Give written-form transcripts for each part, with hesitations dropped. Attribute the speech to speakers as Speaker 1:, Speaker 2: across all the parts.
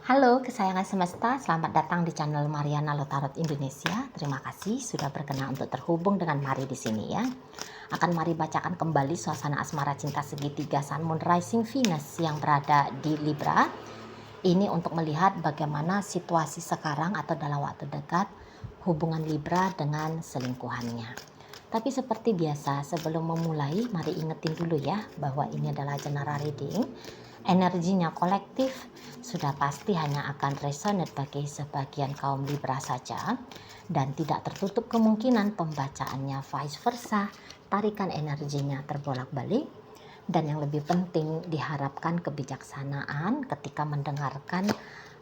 Speaker 1: Halo kesayangan semesta, selamat datang di channel Mariana Lotarot Indonesia. Terima kasih sudah berkenan untuk terhubung dengan Mari di sini ya. Akan Mari bacakan kembali suasana asmara cinta segitiga Sun Moon Rising Venus yang berada di Libra. Ini untuk melihat bagaimana situasi sekarang atau dalam waktu dekat hubungan Libra dengan selingkuhannya. Tapi seperti biasa, sebelum memulai, mari ingetin dulu ya bahwa ini adalah general reading. Energinya kolektif, sudah pasti hanya akan resonate bagi sebagian kaum Libra saja, dan tidak tertutup kemungkinan pembacaannya vice versa, tarikan energinya terbolak-balik, dan yang lebih penting diharapkan kebijaksanaan ketika mendengarkan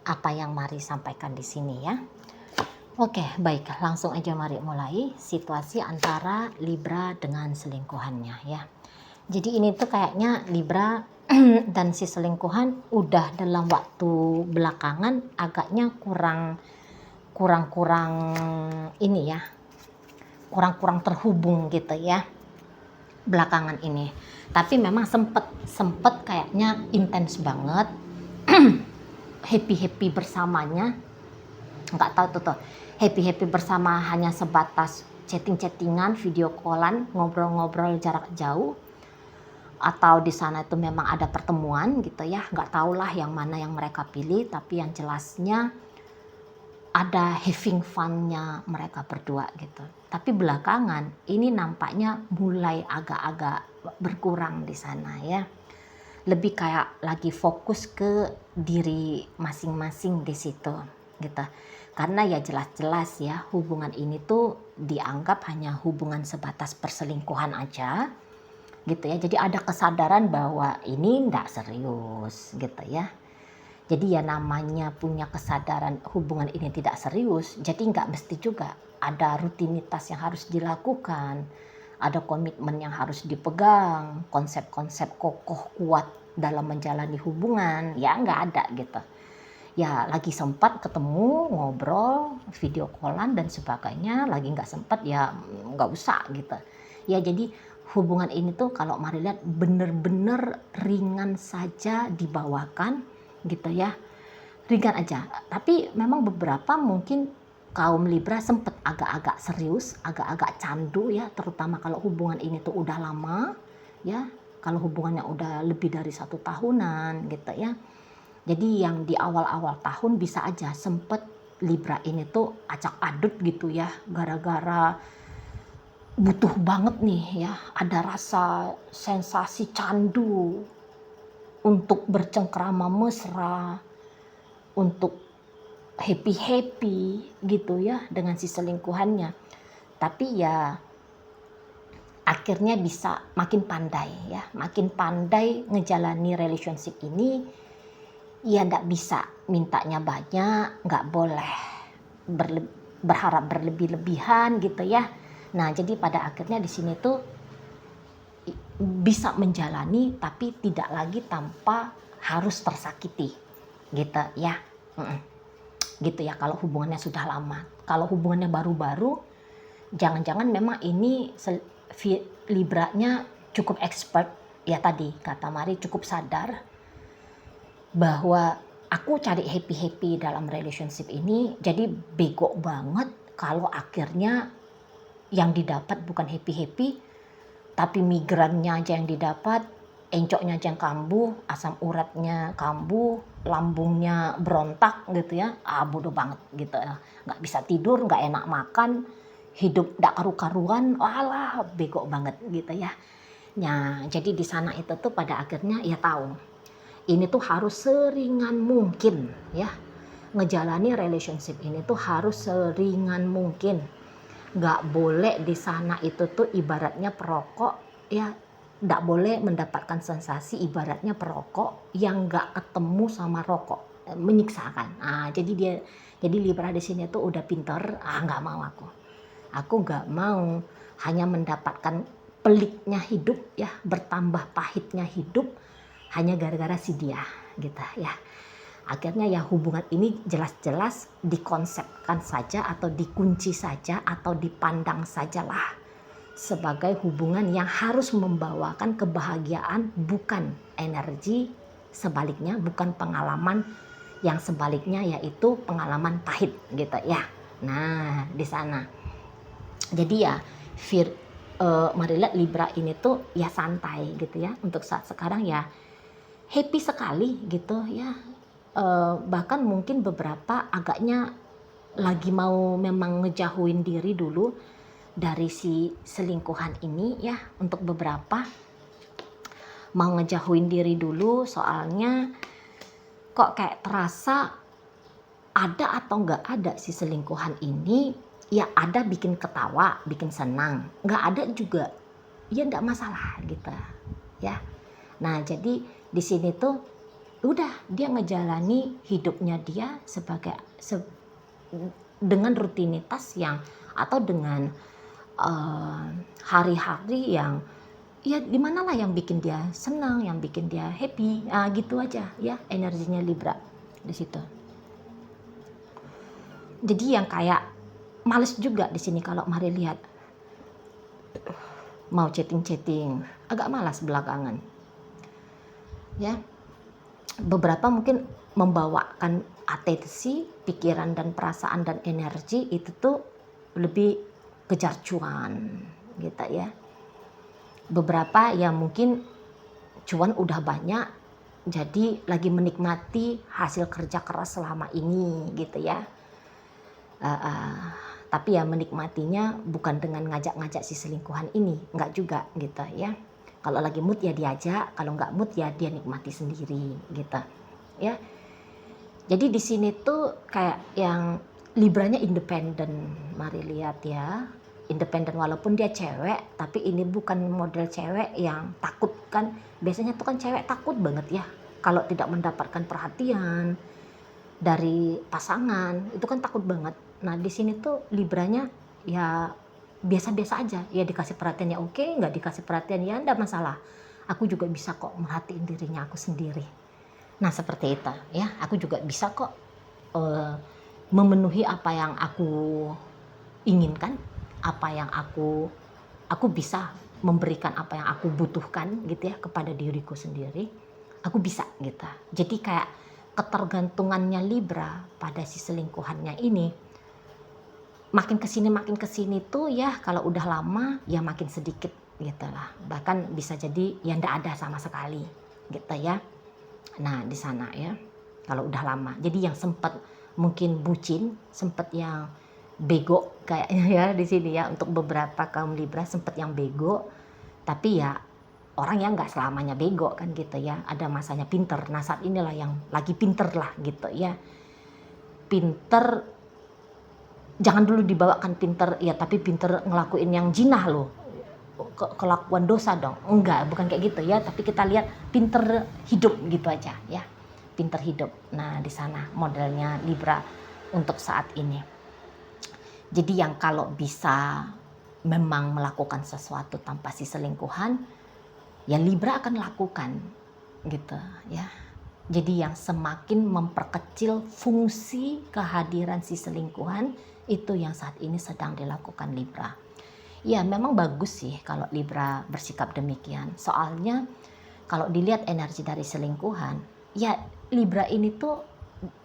Speaker 1: apa yang Mari sampaikan di sini ya. Oke, baik, langsung aja mari mulai situasi antara Libra dengan selingkuhannya ya. Jadi ini tuh kayaknya Libra dan si selingkuhan udah dalam waktu belakangan agaknya kurang ini ya, kurang terhubung gitu ya belakangan ini. Tapi memang sempet kayaknya intens banget happy bersamanya. Nggak tahu tuh happy bersama hanya sebatas chattingan, video callan, ngobrol-ngobrol jarak jauh, atau di sana itu memang ada pertemuan gitu ya. Nggak tahulah yang mana yang mereka pilih, tapi yang jelasnya ada having fun-nya mereka berdua gitu. Tapi belakangan ini nampaknya mulai agak-agak berkurang di sana ya. Lebih kayak lagi fokus ke diri masing-masing di situ gitu. Karena ya jelas-jelas ya hubungan ini tuh dianggap hanya hubungan sebatas perselingkuhan aja gitu ya. Jadi ada kesadaran bahwa ini enggak serius gitu ya. Jadi ya namanya punya kesadaran hubungan ini tidak serius, jadi nggak mesti juga ada rutinitas yang harus dilakukan, ada komitmen yang harus dipegang, konsep-konsep kokoh kuat dalam menjalani hubungan, ya nggak ada gitu. Ya lagi sempat ketemu, ngobrol, video callan dan sebagainya, lagi nggak sempat ya nggak usah gitu. Ya jadi hubungan ini tuh kalau mari lihat bener-bener ringan saja dibawakan gitu ya, ringan aja. Tapi memang beberapa mungkin kaum Libra sempet agak-agak serius, agak-agak candu ya, terutama kalau hubungan ini tuh udah lama ya, kalau hubungannya udah lebih dari 1 tahunan gitu ya. Jadi yang di awal-awal tahun bisa aja sempet Libra ini tuh acak adut gitu ya, gara-gara butuh banget nih ya, ada rasa sensasi candu untuk bercengkrama mesra, untuk happy gitu ya dengan si selingkuhannya. Tapi ya akhirnya bisa makin pandai ngejalani relationship ini. Ya nggak bisa mintanya banyak, nggak boleh berharap berlebih-lebihan gitu ya. Nah jadi pada akhirnya di sini tuh bisa menjalani tapi tidak lagi tanpa harus tersakiti gitu ya. Gitu ya kalau hubungannya sudah lama. Kalau hubungannya baru-baru, jangan-jangan memang ini Libranya cukup expert ya, tadi kata Mari cukup sadar bahwa aku cari happy dalam relationship ini, jadi bego banget kalau akhirnya yang didapat bukan happy tapi migrannya aja yang didapat, encoknya aja yang kambuh, asam uratnya kambuh, lambungnya berontak gitu ya. Bodoh banget gitu ya, nggak bisa tidur, nggak enak makan, hidup nggak karu-karuan, walah bego banget gitu ya. Nah jadi di sana itu tuh pada akhirnya ya tahu ini tuh harus seringan mungkin ya, ngejalani relationship ini tuh harus seringan mungkin. Nggak boleh di sana itu tuh ibaratnya perokok ya, nggak boleh mendapatkan sensasi ibaratnya perokok yang nggak ketemu sama rokok, menyiksakan. Jadi Libra di sini tuh udah pinter, nggak mau aku nggak mau hanya mendapatkan peliknya hidup ya, bertambah pahitnya hidup hanya gara-gara si dia gitu ya. Akhirnya ya hubungan ini jelas-jelas dikonsepkan saja atau dikunci saja atau dipandang sajalah sebagai hubungan yang harus membawakan kebahagiaan, bukan energi sebaliknya, bukan pengalaman Yang sebaliknya yaitu pengalaman pahit gitu ya. Nah, di sana. Jadi ya mari lihat Libra ini tuh ya santai gitu ya. Untuk saat sekarang ya happy sekali gitu ya. Bahkan mungkin beberapa agaknya lagi mau memang ngejauhin diri dulu dari si selingkuhan ini ya. Untuk beberapa mau ngejauhin diri dulu, soalnya kok kayak terasa ada atau nggak ada si selingkuhan ini. Ya ada bikin ketawa, bikin senang, nggak ada juga ya nggak masalah gitu ya. Nah jadi di sini tuh udah dia ngejalani hidupnya dia sebagai dengan rutinitas yang atau dengan hari-hari yang ya dimana lah yang bikin dia senang, yang bikin dia happy, gitu aja ya energinya Libra di situ. Jadi yang kayak males juga di sini kalau mari lihat mau chatting, agak malas belakangan. Ya, beberapa mungkin membawakan atensi, pikiran dan perasaan dan energi itu tuh lebih kejar cuan gitu ya. Beberapa ya mungkin cuan udah banyak, jadi lagi menikmati hasil kerja keras selama ini gitu ya. Tapi ya menikmatinya bukan dengan ngajak-ngajak si selingkuhan ini, enggak juga gitu ya. Kalau lagi mood ya diajak, kalau nggak mood ya dia nikmati sendiri gitu ya. Jadi di sini tuh kayak yang Libranya independen, mari lihat ya. Independen walaupun dia cewek, tapi ini bukan model cewek yang takut kan. Biasanya tuh kan cewek takut banget ya kalau tidak mendapatkan perhatian dari pasangan, itu kan takut banget. Nah di sini tuh Libranya ya biasa-biasa aja, ya dikasih perhatiannya oke, nggak dikasih perhatian ya enggak masalah. Aku juga bisa kok merhatiin dirinya aku sendiri. Nah seperti itu ya, aku juga bisa kok memenuhi apa yang aku inginkan, apa yang aku bisa memberikan apa yang aku butuhkan gitu ya kepada diriku sendiri. Aku bisa gitu. Jadi kayak ketergantungannya Libra pada si selingkuhannya ini makin kesini tuh ya kalau udah lama ya makin sedikit gitu lah, bahkan bisa jadi ya ndak ada sama sekali gitu ya. Nah di sana ya kalau udah lama, jadi yang sempat mungkin bucin, sempat yang bego kayaknya ya di sini ya, untuk beberapa kaum Libra sempat yang bego, tapi ya orang yang nggak selamanya bego kan gitu ya, ada masanya pinter. Nah saat inilah yang lagi pinter lah gitu ya, pinter. Jangan dulu dibawakan pinter ya, tapi pinter ngelakuin yang jinah loh, kelakuan dosa dong, enggak, bukan kayak gitu ya, tapi kita lihat pinter hidup gitu aja ya, pinter hidup. Nah di sana modelnya Libra untuk saat ini. Jadi yang kalau bisa memang melakukan sesuatu tanpa si selingkuhan ya Libra akan lakukan gitu ya. Jadi yang semakin memperkecil fungsi kehadiran si selingkuhan itu yang saat ini sedang dilakukan Libra. Ya memang bagus sih kalau Libra bersikap demikian. Soalnya kalau dilihat energi dari selingkuhan, ya Libra ini tuh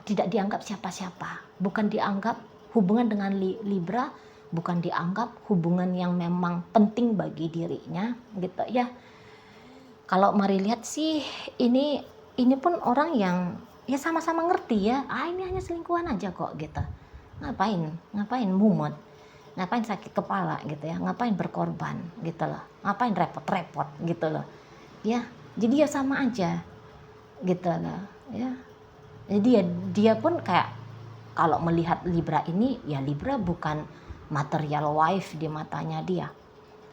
Speaker 1: tidak dianggap siapa-siapa. Bukan dianggap hubungan dengan Libra, bukan dianggap hubungan yang memang penting bagi dirinya gitu ya. Kalau mari lihat sih ini pun orang yang ya sama-sama ngerti ya, ini hanya selingkuhan aja kok gitu. Ngapain mumet, ngapain sakit kepala gitu ya, ngapain berkorban gitu loh, ngapain repot-repot gitu loh ya. Jadi ya sama aja gitu loh ya. Jadi ya dia pun kayak kalau melihat Libra ini ya Libra bukan material wife di matanya dia,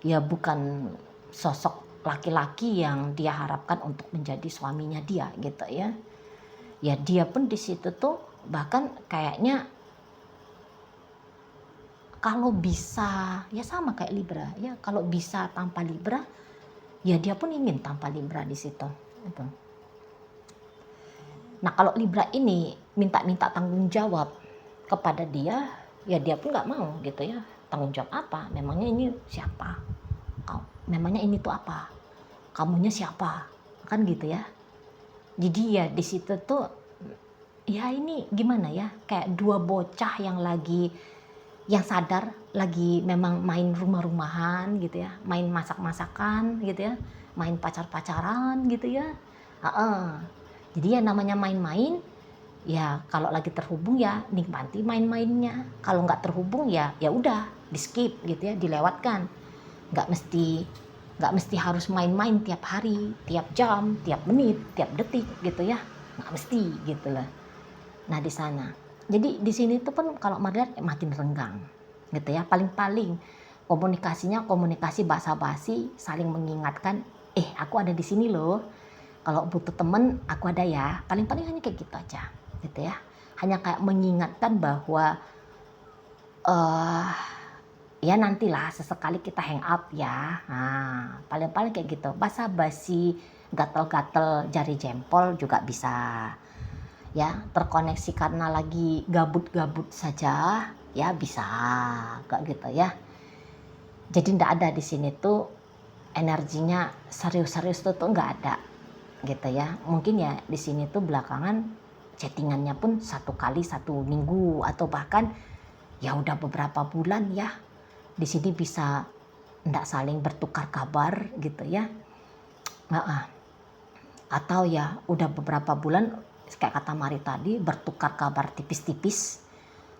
Speaker 1: ya bukan sosok laki-laki yang dia harapkan untuk menjadi suaminya dia gitu ya. Ya dia pun di situ tuh bahkan kayaknya kalau bisa ya sama kayak Libra ya, kalau bisa tanpa Libra ya dia pun ingin tanpa Libra di situ gitu. Nah kalau Libra ini minta tanggung jawab kepada dia ya dia pun nggak mau gitu ya. Tanggung jawab apa, memangnya ini siapa, memangnya ini tuh apa, kamunya siapa kan gitu ya. Jadi ya di situ tuh ya ini gimana ya, kayak dua bocah yang sadar lagi memang main rumah-rumahan gitu ya, main masak-masakan gitu ya, main pacar-pacaran gitu ya. Heeh. Jadi ya namanya main-main, ya kalau lagi terhubung ya nikmati main-mainnya. Kalau nggak terhubung ya ya udah di skip gitu ya, dilewatkan. Nggak mesti nggak mesti harus main-main tiap hari, tiap jam, tiap menit, tiap detik gitu ya. Nggak mesti gitu lah. Nah di sana. Jadi di sini tuh pun kalau melihat makin renggang gitu ya. Paling-paling komunikasinya komunikasi basa-basi, saling mengingatkan, aku ada di sini loh. Kalau butuh temen aku ada ya. Paling-paling hanya kayak gitu aja gitu ya. Hanya kayak mengingatkan bahwa ya nantilah sesekali kita hang out ya. Nah, paling-paling kayak gitu. Basa-basi, gatel-gatel jari jempol juga bisa. Ya, terkoneksi karena lagi gabut-gabut saja, ya bisa. Kayak gitu ya. Jadi ndak ada di sini tuh energinya serius-serius tuh nggak ada. Gitu ya. Mungkin ya di sini tuh belakangan chattingannya pun 1 kali 1 minggu atau bahkan ya udah beberapa bulan ya. Di sini bisa ndak saling bertukar kabar gitu ya. Atau ya udah beberapa bulan kayak kata Mari tadi bertukar kabar tipis-tipis,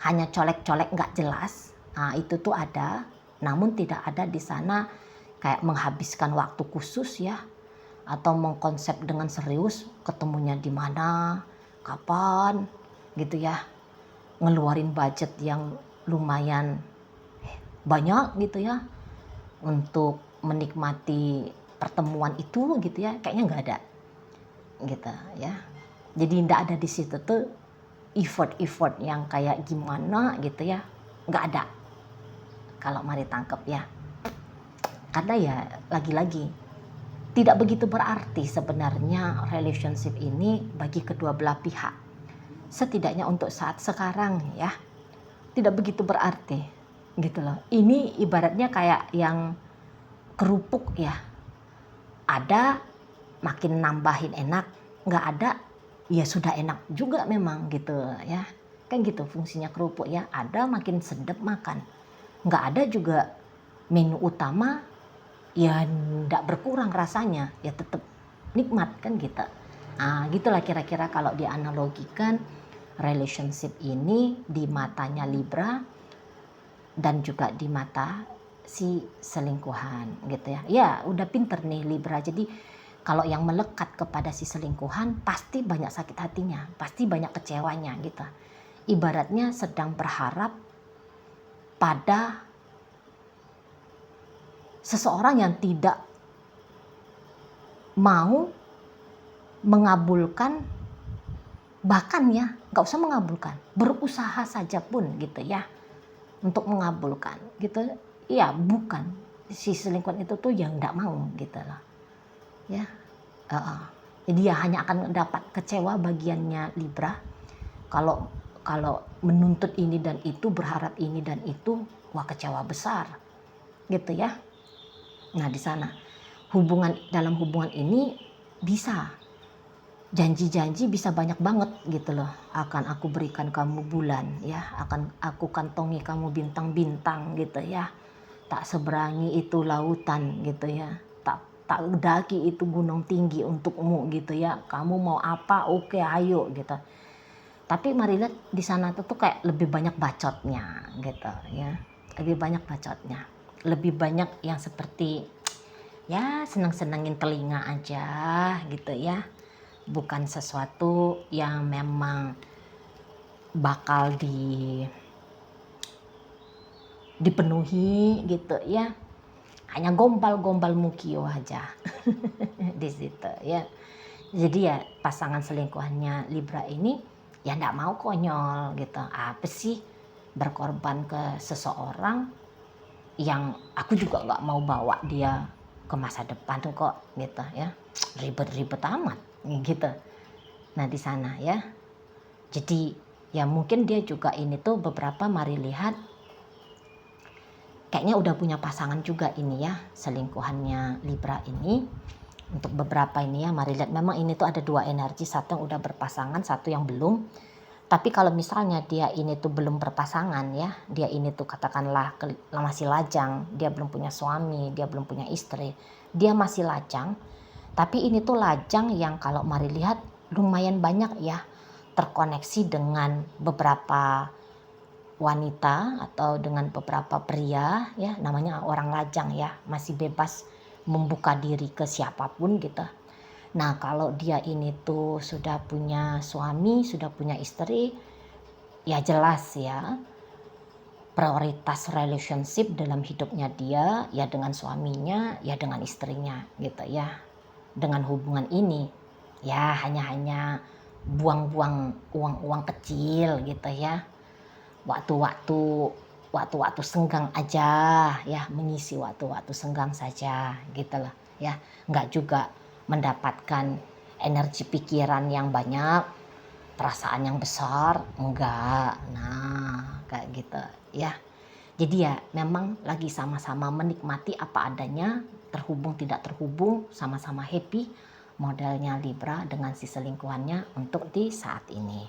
Speaker 1: hanya colek-colek nggak jelas. Nah itu tuh ada, namun tidak ada di sana kayak menghabiskan waktu khusus ya, atau mengkonsep dengan serius ketemunya di mana, kapan gitu ya, ngeluarin budget yang lumayan banyak gitu ya untuk menikmati pertemuan itu gitu ya, kayaknya nggak ada gitu ya. Jadi nggak ada di situ tuh effort yang kayak gimana gitu ya, nggak ada kalau Mari tangkep ya. Karena ya lagi-lagi tidak begitu berarti sebenarnya relationship ini bagi kedua belah pihak. Setidaknya untuk saat sekarang ya, tidak begitu berarti gitu loh. Ini ibaratnya kayak yang kerupuk ya, ada makin nambahin enak, nggak ada ya sudah enak juga memang gitu ya, kan gitu fungsinya kerupuk ya, ada makin sedap makan, nggak ada juga menu utama ya nggak berkurang rasanya, ya tetap nikmat kan gitu. Nah gitulah kira-kira kalau dianalogikan relationship ini di matanya Libra dan juga di mata si selingkuhan gitu ya. Ya udah pinter nih Libra, jadi kalau yang melekat kepada si selingkuhan pasti banyak sakit hatinya, pasti banyak kecewanya gitu. Ibaratnya sedang berharap pada seseorang yang tidak mau mengabulkan, bahkan ya nggak usah mengabulkan, berusaha saja pun gitu ya untuk mengabulkan gitu ya, bukan si selingkuhan itu tuh yang nggak mau gitu loh ya. Jadi ya hanya akan mendapat kecewa bagiannya Libra kalau menuntut ini dan itu, berharap ini dan itu, wah kecewa besar gitu ya. Nah di sana dalam hubungan ini bisa janji-janji bisa banyak banget gitu loh. Akan aku berikan kamu bulan ya, akan aku kantongi kamu bintang-bintang gitu ya. Tak seberangi itu lautan gitu ya. Tak daki itu gunung tinggi untukmu gitu ya. Kamu mau apa? Oke, ayo gitu. Tapi mari lihat di sana tuh kayak lebih banyak bacotnya gitu ya. Lebih banyak bacotnya. Lebih banyak yang seperti ya senang-senangin telinga aja gitu ya. Bukan sesuatu yang memang bakal dipenuhi gitu ya. Hanya gombal-gombal mukio aja di situ ya. Jadi ya pasangan selingkuhannya Libra ini ya nggak mau konyol gitu. Apa sih berkorban ke seseorang yang aku juga nggak mau bawa dia ke masa depan tuh kok gitu ya. Ribet-ribet amat gitu. Nah di sana ya. Jadi ya mungkin dia juga ini tuh beberapa Mari lihat kayaknya udah punya pasangan juga ini ya, selingkuhannya Libra ini. Untuk beberapa ini ya Mari lihat memang ini tuh ada 2 energi, satu yang udah berpasangan, satu yang belum. Tapi kalau misalnya dia ini tuh belum berpasangan ya, dia ini tuh katakanlah masih lajang, dia belum punya suami, dia belum punya istri, dia masih lajang. Tapi ini tuh lajang yang kalau mari lihat lumayan banyak ya terkoneksi dengan beberapa wanita atau dengan beberapa pria ya, namanya orang lajang ya, masih bebas membuka diri ke siapapun gitu. Nah kalau dia ini tuh sudah punya suami, sudah punya istri, ya jelas ya prioritas relationship dalam hidupnya dia ya dengan suaminya, ya dengan istrinya gitu ya. Dengan hubungan ini ya hanya buang-buang uang-uang kecil gitu ya. Waktu-waktu senggang aja ya, mengisi waktu-waktu senggang saja gitu loh ya. Enggak juga mendapatkan energi pikiran yang banyak, perasaan yang besar, enggak. Nah, kayak gitu ya. Jadi ya memang lagi sama-sama menikmati apa adanya, terhubung tidak terhubung, sama-sama happy modelnya Libra dengan si selingkuhannya untuk di saat ini.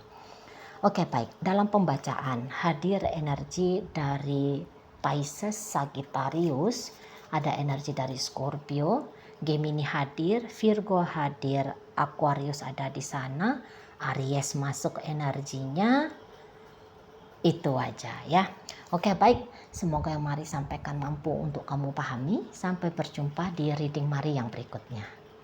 Speaker 1: Oke baik, dalam pembacaan hadir energi dari Pisces, Sagittarius, ada energi dari Scorpio, Gemini hadir, Virgo hadir, Aquarius ada di sana, Aries masuk energinya, itu aja ya. Oke baik, semoga yang Mari sampaikan mampu untuk kamu pahami. Sampai berjumpa di reading Mari yang berikutnya.